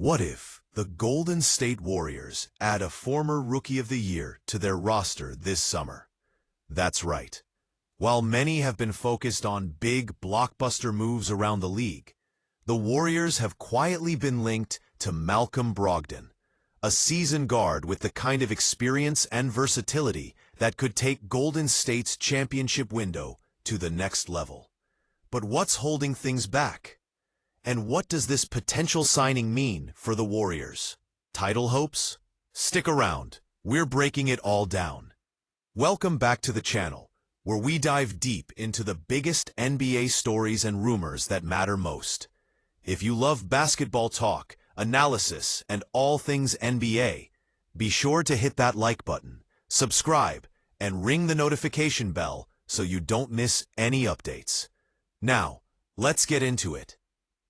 What if the Golden State Warriors add a former Rookie of the Year to their roster this summer? That's right. While many have been focused on big, blockbuster moves around the league, the Warriors have quietly been linked to Malcolm Brogdon, a seasoned guard with the kind of experience and versatility that could take Golden State's championship window to the next level. But what's holding things back? And what does this potential signing mean for the Warriors? Title hopes? Stick around, we're breaking it all down. Welcome back to the channel, where we dive deep into the biggest NBA stories and rumors that matter most. If you love basketball talk, analysis, and all things NBA, be sure to hit that like button, subscribe, and ring the notification bell so you don't miss any updates. Now, let's get into it.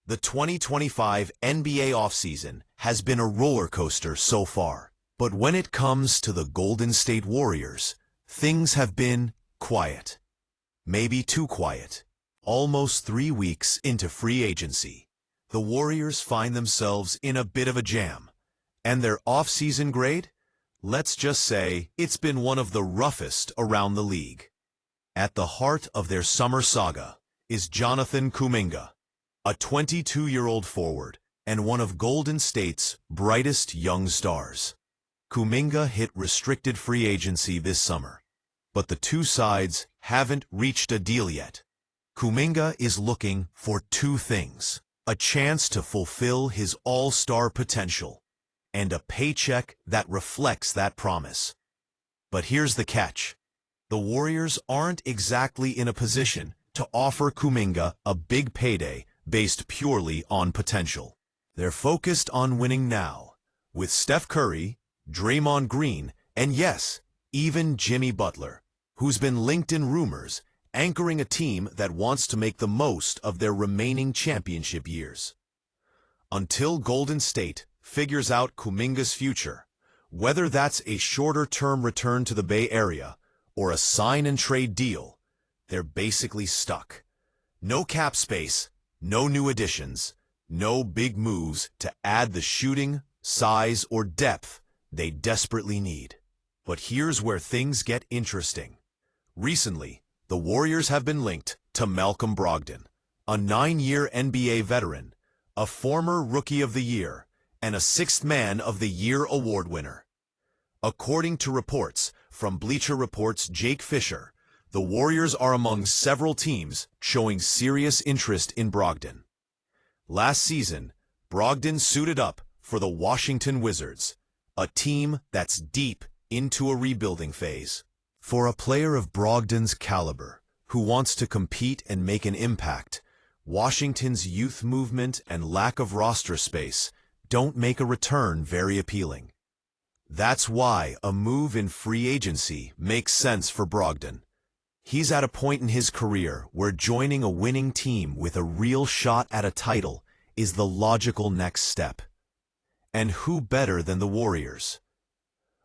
The 2025 NBA offseason has been a roller coaster so far, but when it comes to the Golden State Warriors, things have been quiet. Maybe too quiet. Almost 3 weeks into free agency, the Warriors find themselves in a bit of a jam. And their offseason grade? Let's just say it's been one of the roughest around the league. At the heart of their summer saga is Jonathan Kuminga, a 22-year-old forward and one of Golden State's brightest young stars. Kuminga hit restricted free agency this summer, but the two sides haven't reached a deal yet. Kuminga is looking for two things: a chance to fulfill his all-star potential, and a paycheck that reflects that promise. But here's the catch. The Warriors aren't exactly in a position to offer Kuminga a big payday based purely on potential. They're focused on winning now, with Steph Curry, Draymond Green, and yes, even Jimmy Butler, who's been linked in rumors, anchoring a team that wants to make the most of their remaining championship years. Until Golden State figures out Kuminga's future, whether that's a shorter-term return to the Bay Area or a sign-and-trade deal, they're basically stuck. No cap space, no new additions, no big moves to add the shooting, size, or depth they desperately need. But here's where things get interesting. Recently, the Warriors have been linked to Malcolm Brogdon, a 9-year NBA veteran, a former Rookie of the Year, and a 6th Man of the Year award winner. According to reports from Bleacher Report's Jake Fisher, the Warriors are among several teams showing serious interest in Brogdon. Last season, Brogdon suited up for the Washington Wizards, a team that's deep into a rebuilding phase. For a player of Brogdon's caliber, who wants to compete and make an impact, Washington's youth movement and lack of roster space don't make a return very appealing. That's why a move in free agency makes sense for Brogdon. He's at a point in his career where joining a winning team with a real shot at a title is the logical next step. And who better than the Warriors?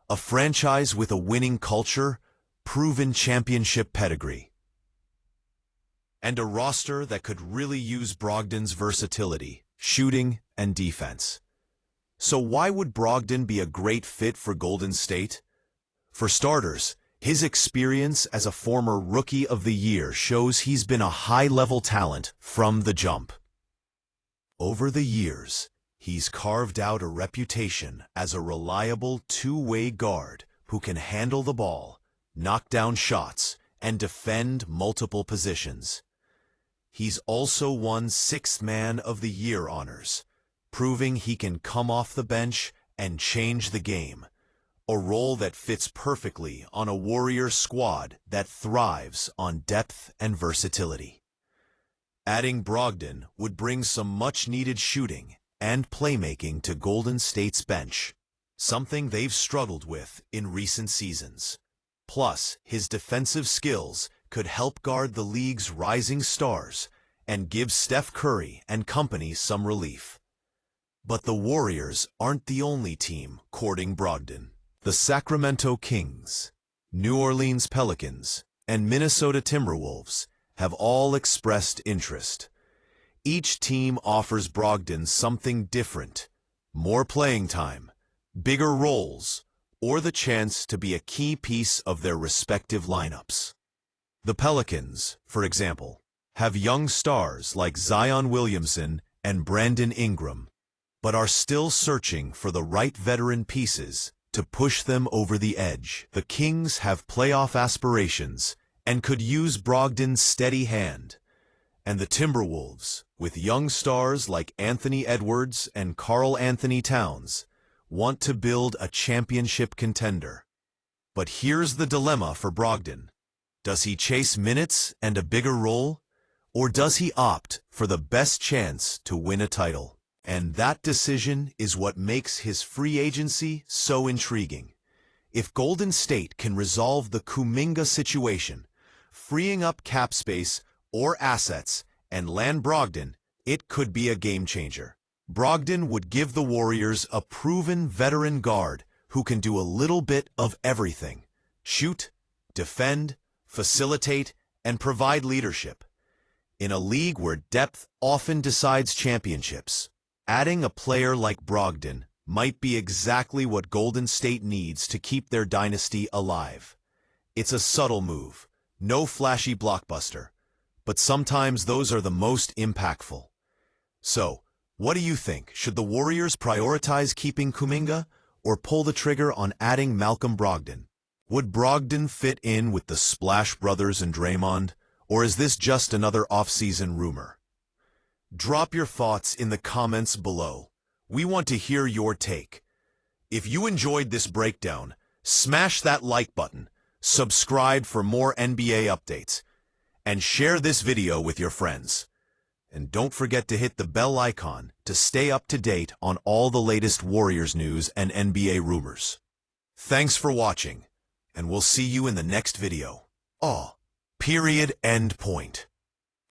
A franchise with a winning culture, proven championship pedigree, and a roster that could really use Brogdon's versatility, shooting, and defense. So why would Brogdon be a great fit for Golden State? For starters, his experience as a former Rookie of the Year shows he's been a high-level talent from the jump. Over the years, he's carved out a reputation as a reliable two-way guard who can handle the ball, knock down shots, and defend multiple positions. He's also won 6th Man of the Year honors, proving he can come off the bench and change the game, a role that fits perfectly on a Warriors squad that thrives on depth and versatility. Adding Brogdon would bring some much-needed shooting and playmaking to Golden State's bench, something they've struggled with in recent seasons. Plus, his defensive skills could help guard the league's rising stars and give Steph Curry and company some relief. But the Warriors aren't the only team courting Brogdon. The Sacramento Kings, New Orleans Pelicans, and Minnesota Timberwolves have all expressed interest. Each team offers Brogdon something different: More playing time, bigger roles, or the chance to be a key piece of their respective lineups. The Pelicans, for example, have young stars like Zion Williamson and Brandon Ingram, but are still searching for the right veteran pieces to push them over the edge. The Kings have playoff aspirations and could use Brogdon's steady hand. And the Timberwolves, with young stars like Anthony Edwards and Karl Anthony Towns, want to build a championship contender. But here's the dilemma for Brogdon. Does he chase minutes and a bigger role, or does he opt for the best chance to win a title? And that decision is what makes his free agency so intriguing. If Golden State can resolve the Kuminga situation, freeing up cap space or assets, and land Brogdon, it could be a game-changer. Brogdon would give the Warriors a proven veteran guard who can do a little bit of everything: shoot, defend, facilitate, and provide leadership. In a league where depth often decides championships, adding a player like Brogdon might be exactly what Golden State needs to keep their dynasty alive. It's a subtle move, no flashy blockbuster, but sometimes those are the most impactful. So, what do you think? Should the Warriors prioritize keeping Kuminga or pull the trigger on adding Malcolm Brogdon? Would Brogdon fit in with the Splash Brothers and Draymond, or is this just another off-season rumor? Drop your thoughts in the comments below. We want to hear your take. If you enjoyed this breakdown, smash that like button, subscribe for more NBA updates, and share this video with your friends. And don't forget to hit the bell icon to stay up to date on all the latest Warriors news and NBA rumors. Thanks for watching, and we'll see you in the next video. End point.